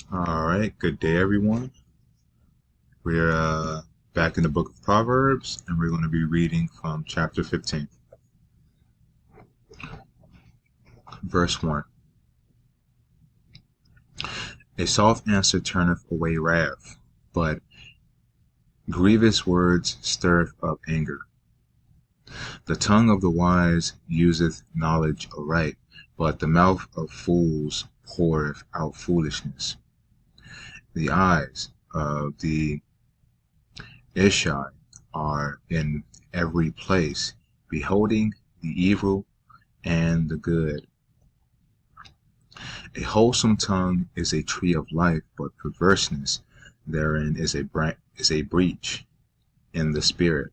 All right, good day, everyone. We're back in the book of Proverbs, and we're going to be reading from chapter 15, verse 1. A soft answer turneth away wrath, but grievous words stirreth up anger. The tongue of the wise useth knowledge aright, but the mouth of fools poureth out foolishness. The eyes of the Ishai are in every place, beholding the evil and the good. A wholesome tongue is a tree of life, but perverseness therein is a breach in the spirit.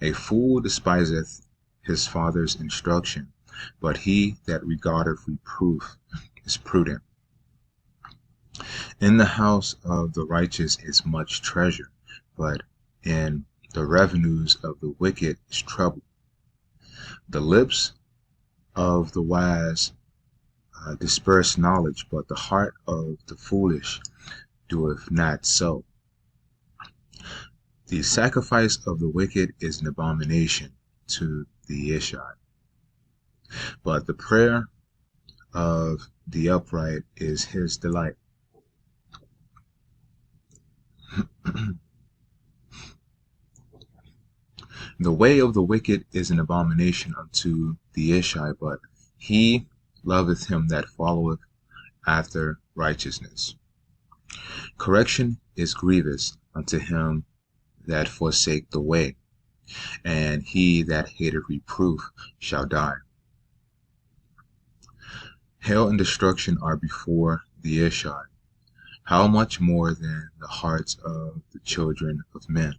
A fool despiseth his father's instruction, but he that regardeth reproof is prudent. In the house of the righteous is much treasure, but in the revenues of the wicked is trouble. The lips of the wise disperse knowledge, but the heart of the foolish doeth not so. The sacrifice of the wicked is an abomination to the Ishai, but the prayer of the upright is his delight. The way of the wicked is an abomination unto the Ishai, but he loveth him that followeth after righteousness. Correction is grievous unto him that forsake the way, and he that hateth reproof shall die. Hell and destruction are before the Ishai. How much more than the hearts of the children of men?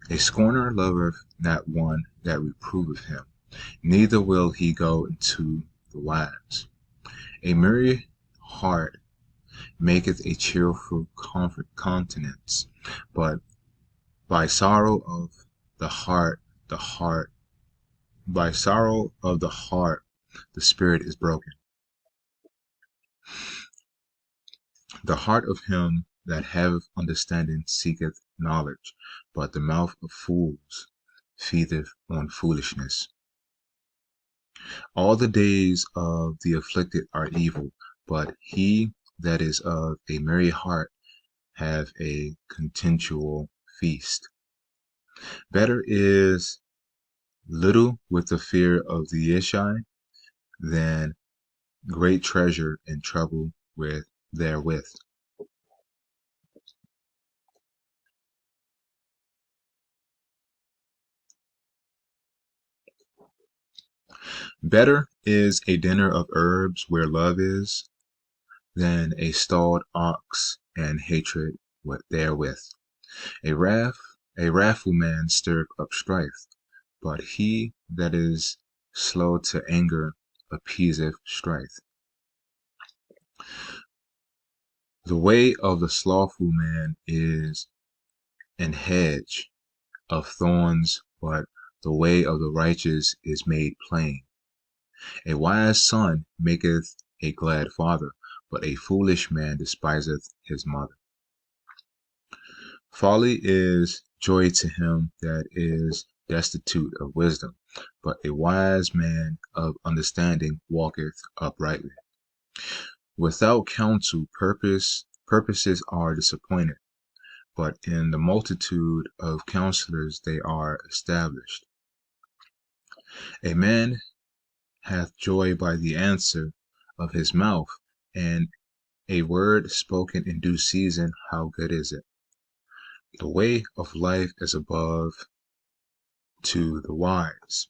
A scorner loveth not one that reproveth him, neither will he go into the wise. A merry heart maketh a cheerful countenance, but by sorrow of the heart, by sorrow of the heart, the spirit is broken. The heart of him that haveth understanding seeketh knowledge, but the mouth of fools feedeth on foolishness. All the days of the afflicted are evil, but he that is of a merry heart have a continual feast. Better is little with the fear of the Ishai than great treasure and trouble therewith. Better is a dinner of herbs where love is, than a stalled ox and hatred therewith. A wrathful man stirreth up strife, but he that is slow to anger appeaseth strife. The way of the slothful man is an hedge of thorns, but the way of the righteous is made plain. A wise son maketh a glad father, but a foolish man despiseth his mother. Folly is joy to him that is destitute of wisdom, but a wise man of understanding walketh uprightly. Without counsel, purposes are disappointed, but in the multitude of counselors they are established. A man hath joy by the answer of his mouth, and a word spoken in due season, how good is it? The way of life is above to the wise,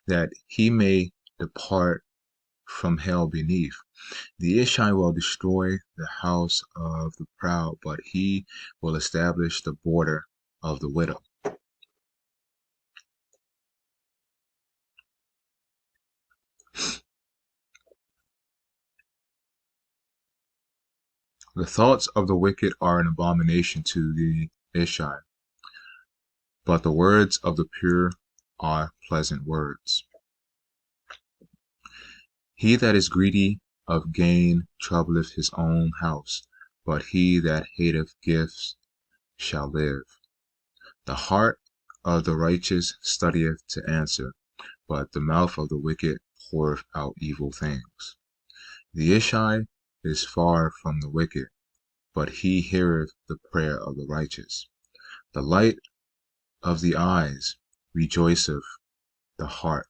that he may depart from hell beneath. The Ishai will destroy the house of the proud, but he will establish the border of the widow. The thoughts of the wicked are an abomination to the Ishai, but the words of the pure are pleasant words. He that is greedy of gain troubleth his own house, but he that hateth gifts shall live. The heart of the righteous studieth to answer, but the mouth of the wicked poureth out evil things. The Ishai is far from the wicked, but he heareth the prayer of the righteous. The light of the eyes rejoiceth the heart,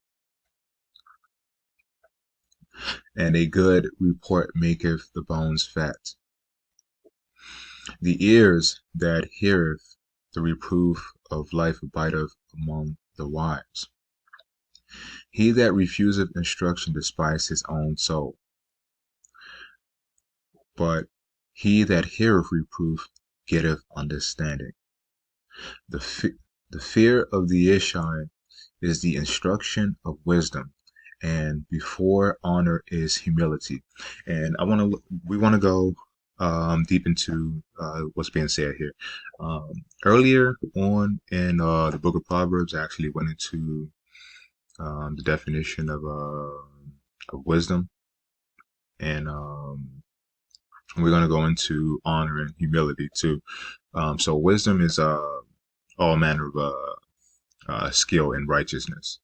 and a good report maketh the bones fat. The ears that heareth the reproof of life abideth among the wise. He that refuseth instruction despiseth his own soul, but he that heareth reproof getteth understanding. The fear of the Ishai is the instruction of wisdom, and before honor is humility. And we want to go deep into what's being said here. Earlier on in the book of Proverbs, I actually went into the definition of wisdom, and we're going to go into honor and humility too. So wisdom is all manner of skill and righteousness.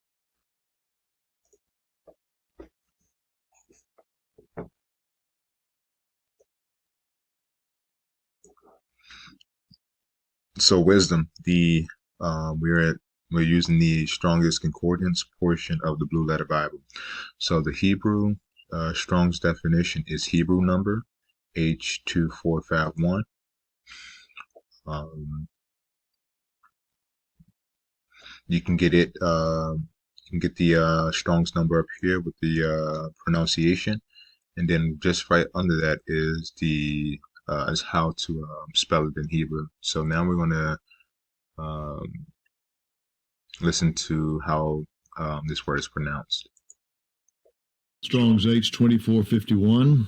So wisdom, we're using the strongest concordance portion of the Blue Letter Bible. So the Hebrew Strong's definition is Hebrew number H2451. You can get it. You can get the Strong's number up here with the pronunciation, and then just right under that is the is how to spell it in Hebrew. So now we're going to listen to how this word is pronounced. Strong's H2451.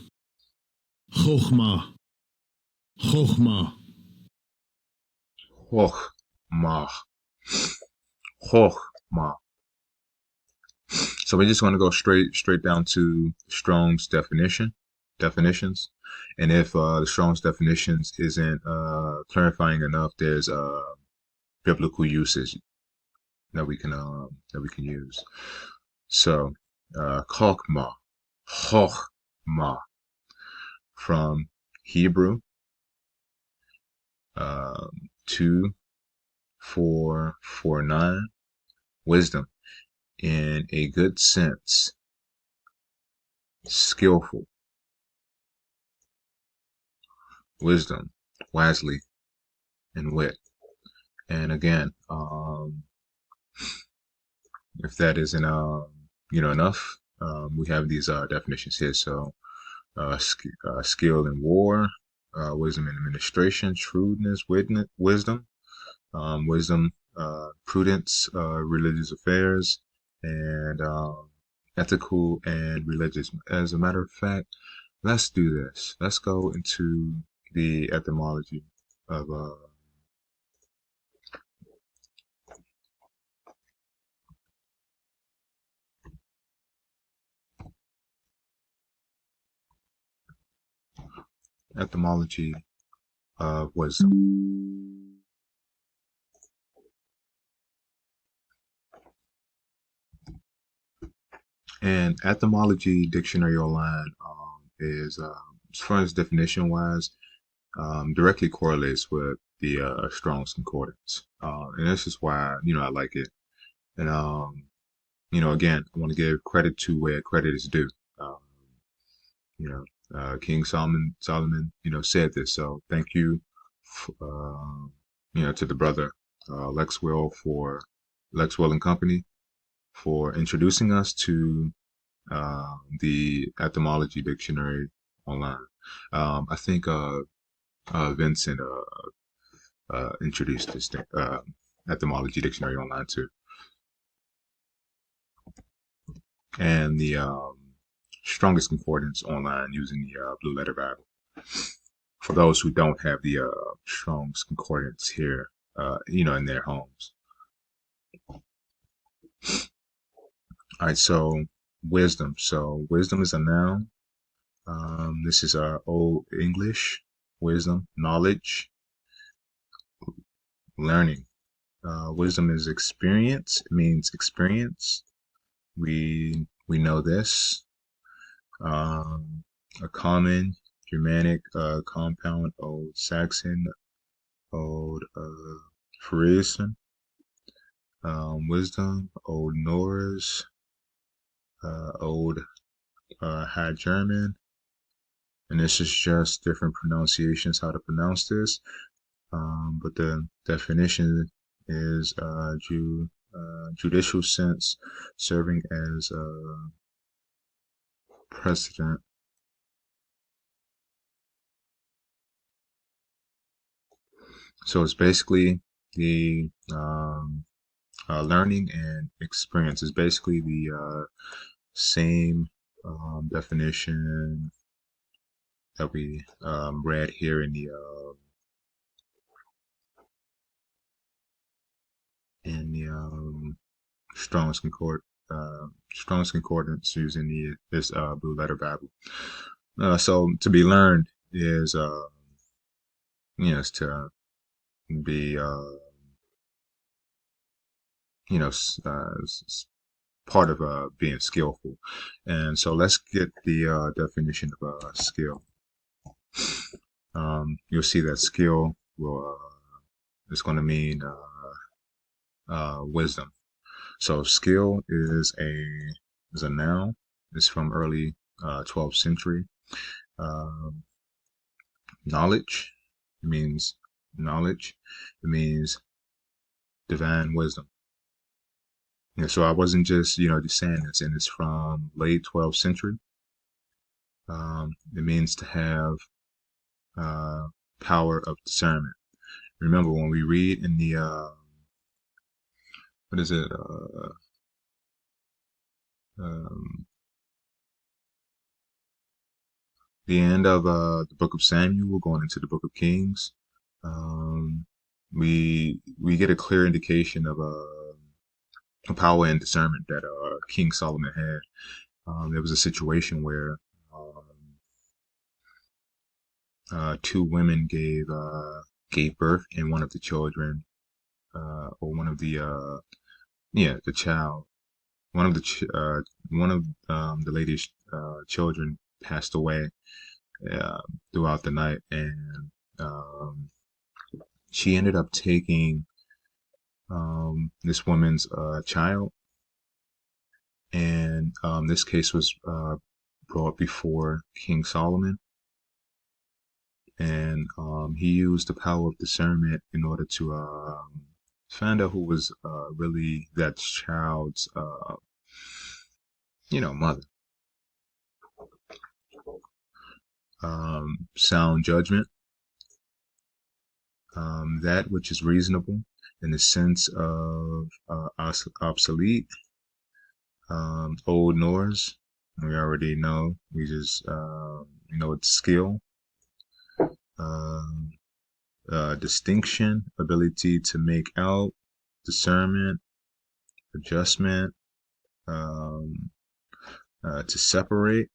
Chokhmah. Chokhmah. Chokhmah. Chokhmah. So we're just going to go straight down to Strong's definitions. And if the Strong's definitions isn't clarifying enough, there's biblical usage that we can use. So chokhmah, chokhmah, from Hebrew 2449, wisdom, in a good sense, skillful, wisdom, wisely, and wit. And again, if that isn't enough, we have these definitions here. So skill in war, wisdom in administration, shrewdness, wisdom, prudence, religious affairs, and ethical and religious. As a matter of fact, let's do this. Let's go into the etymology of wisdom. And etymology dictionary online is, as far as definition wise, directly correlates with the Strong's Concordance, and this is why I like it. And again, I want to give credit to where credit is due. King Solomon, said this. So thank you, to the brother Lex Will and Company for introducing us to the etymology dictionary online. I think Vincent introduced this etymology dictionary online too, and the strongest concordance online using the Blue Letter Bible. For those who don't have the Strong's Concordance here, in their homes. All right, so wisdom. So wisdom is a noun. This is our Old English: wisdom, knowledge, learning. Wisdom is experience. It means experience. We know this. A common Germanic compound, Old Saxon, Old Frisian, wisdom, Old Norse, Old High German, and this is just different pronunciations how to pronounce this. But the definition is judicial sense, serving as a precedent. So it's basically the learning and experience is basically the same definition that we read here in the Strong's Concordance using this Blue Letter Bible. So to be learned is is to be part of being skillful. And so let's get the definition of skill. You'll see that skill will is going to mean wisdom. So skill is a noun. It's from early 12th century. Knowledge, it means knowledge. It means divine wisdom. Yeah, so I wasn't just just saying this, and it's from late 12th century. It means to have power of discernment. Remember when we read in the what is it? The end of the book of Samuel, going into the book of Kings. We get a clear indication of power and discernment that King Solomon had. There was a situation where two women gave birth, and one of the children, or one of the the child, one of the lady's children passed away throughout the night, and she ended up taking this woman's child, and this case was brought before King Solomon, and he used the power of discernment in order to find out who was really that child's mother. Sound judgment, that which is reasonable in the sense of obsolete. Old Norse, we already know. We just it's skill. Distinction, ability to make out, discernment, adjustment, to separate,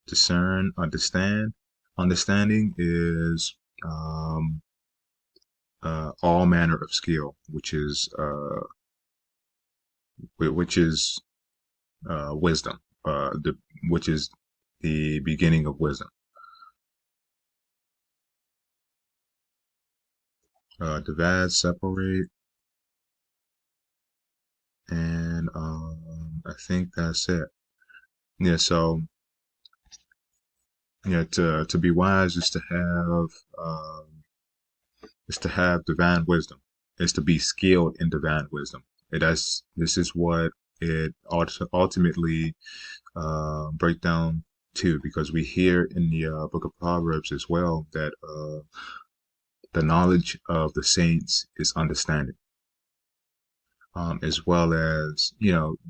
discern, understand. Understanding is all manner of skill, which is wisdom, which is the beginning of wisdom. Divide, separate, and I think that's it. Yeah, so to be wise is to have divine wisdom. Is to be skilled in divine wisdom. This is what it ultimately break down to, because we hear in the book of Proverbs as well that the knowledge of the saints is understanding, as well as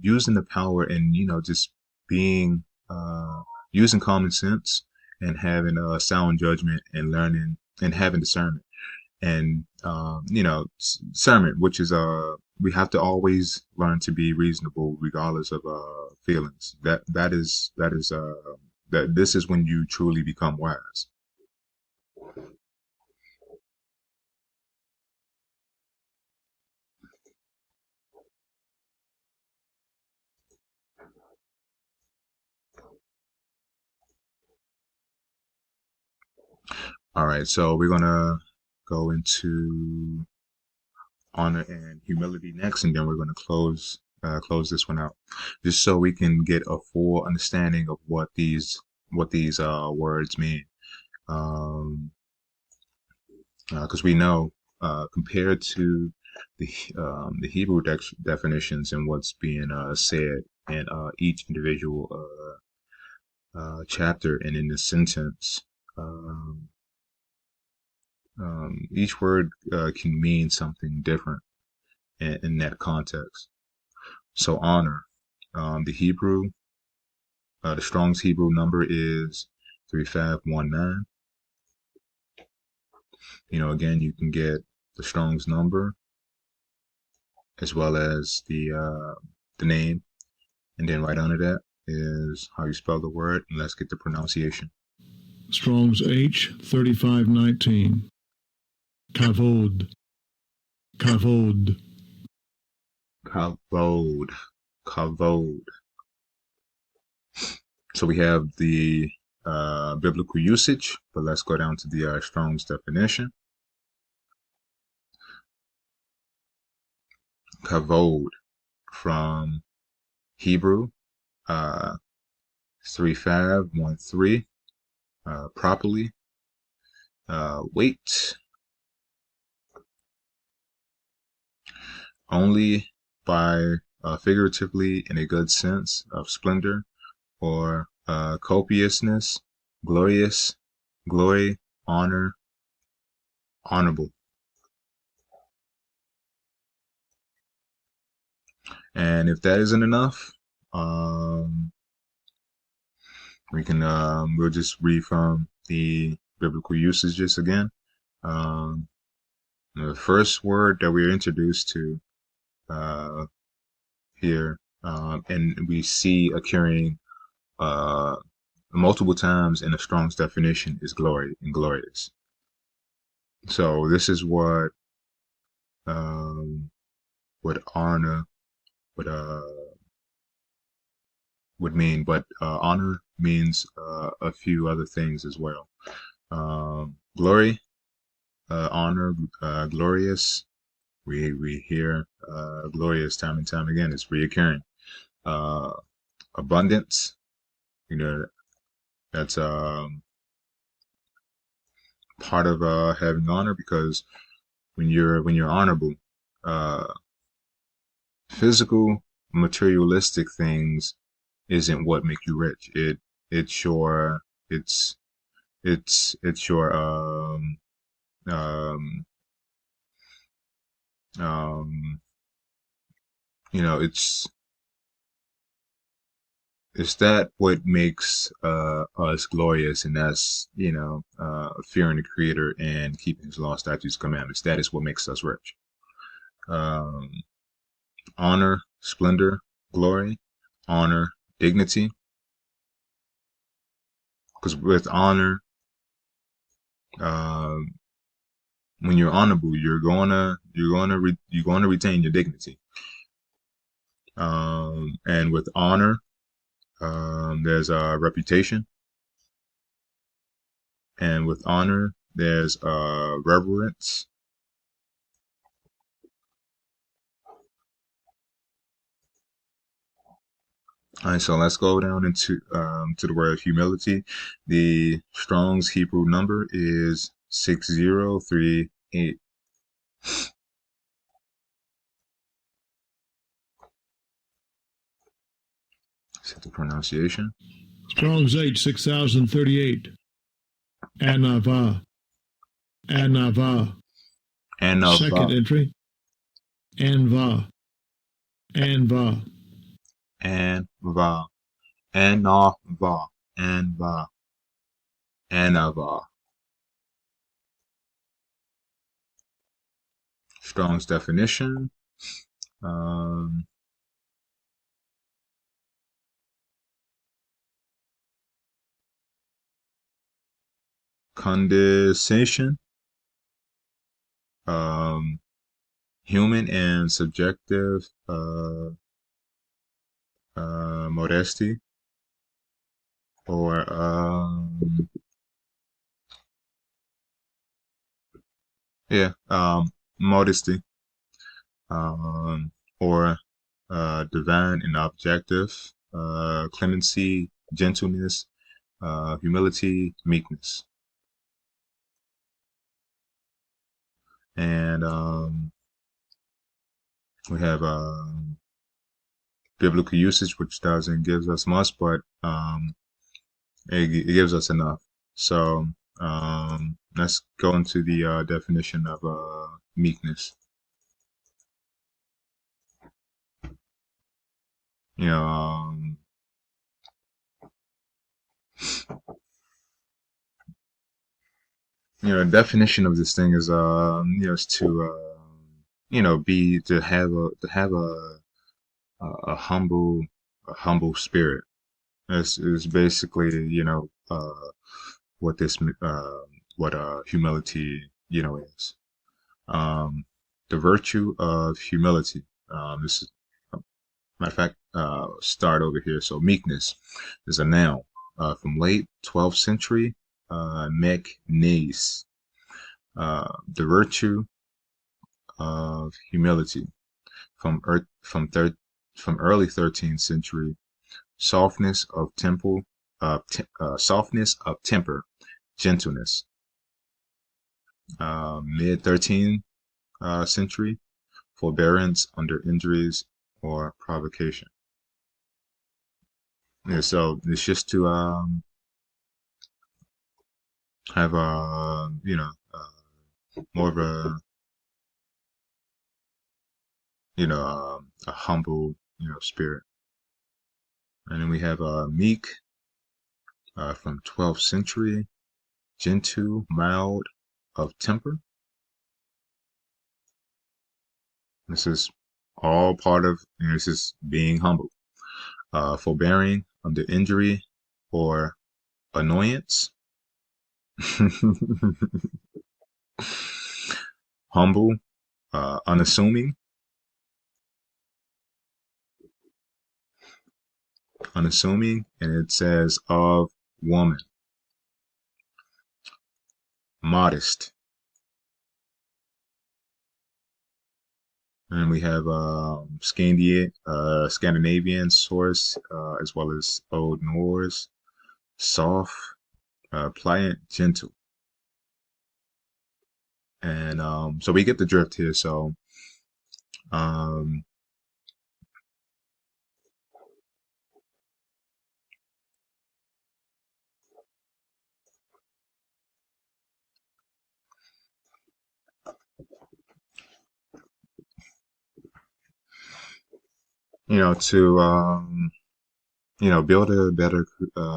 using the power and just being using common sense and having sound judgment and learning and having discernment, and discernment, which is we have to always learn to be reasonable regardless of feelings. That is That this is when you truly become wise. All right, so we're gonna go into honor and humility next, and then we're gonna close this one out, just so we can get a full understanding of what these words mean. Because we know, compared to the Hebrew definitions and what's being said in each individual chapter and in the sentence, each word can mean something different in that context. So honor, the Strong's Hebrew number is 3519. Again, you can get the Strong's number as well as the name, and then right under that is how you spell the word. And let's get the pronunciation. Strong's H 3519. Kavod. Kavod. Kavod. Kavod. So we have the biblical usage, but let's go down to the Strong's definition. Kavod, from Hebrew 3513, properly, weight, only by figuratively in a good sense of splendor or copiousness, glorious, glory, honor, honorable. And if that isn't enough, we'll just read from the biblical usages again. The first word that we're introduced to here, and we see occurring multiple times in the Strong's definition, is glory and glorious. So this is what honor would mean, but honor means a few other things as well. Glory, honor, glorious. We hear glorious time and time again. It's reoccurring. Abundance, that's part of having honor, because when you're honorable, physical, materialistic things isn't what make you rich. It's your it's your it's that what makes us glorious, and that's fearing the Creator and keeping His law, statutes, commandments. That is what makes us rich. Honor, splendor, glory, honor, dignity. Because with honor, when you're honorable, you're gonna retain your dignity. And with honor, there's a reputation, and with honor, there's reverence. All right, so let's go down into to the word humility. The Strong's Hebrew number is 6038. Set the pronunciation. Strong's H 6038. Anava. Anava. Anava. Second entry. Anva. Anva. Anva. Anava. Anva. Anava. Strong's definition. condescension, human and subjective modesty, or modesty, or divine and objective, clemency, gentleness, humility, meekness. And we have biblical usage, which doesn't give us much, but it gives us enough. So let's go into the definition of meekness. You know, definition of this thing is is to be to have a humble spirit. Is basically what this what humility is. The virtue of humility. This is matter of fact. Start over here. So meekness is a noun from late 12th century. Meknes, the virtue of humility, from early 13th century. Softness of temper, gentleness. Mid 13th century, forbearance under injuries or provocation. Yeah, so it's just to have more of a humble spirit. And then we have meek from 12th century, gentle, mild of temper. This is all part of this is being humble. Forbearing under injury or annoyance. Humble, unassuming, and it says of woman. Modest. And we have Scandinavian source, as well as Old Norse. Soft, pliant, gentle. And so we get the drift here. So to build a better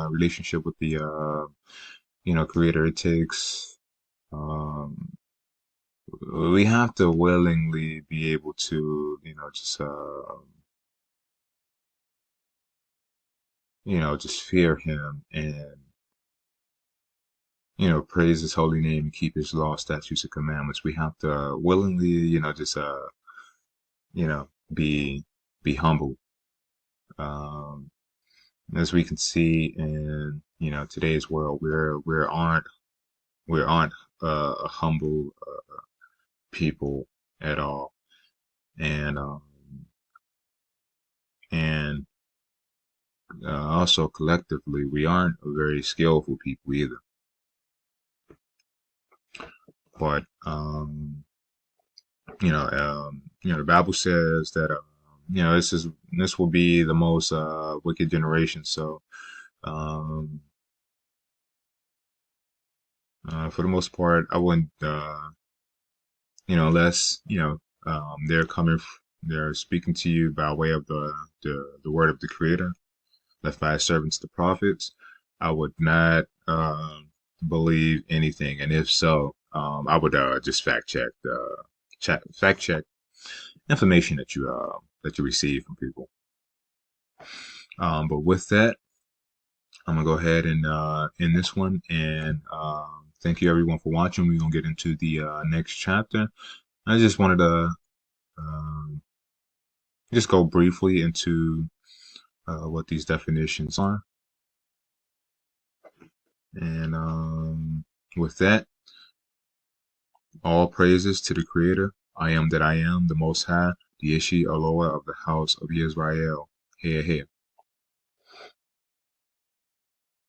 relationship with the creator, it takes we have to willingly be able to just fear him and praise his holy name and keep his law, statutes, and commandments. We have to willingly be humble. As we can see in today's world, we aren't a humble people at all, and also collectively we aren't a very skillful people either. But the Bible says that this will be the most wicked generation. So for the most part, I wouldn't unless they're speaking to you by way of the word of the Creator left by his servants the prophets. I would not believe anything, and if so, I would just fact check information that you receive from people. But with that, I'm gonna go ahead and end this one, and thank you everyone for watching. We're gonna get into the next chapter. I just wanted to um, just go briefly into what these definitions are, and with that, all praises to the Creator. I am that I am, the Most High, the Ishi Aloha of the house of Israel. Haya Haya.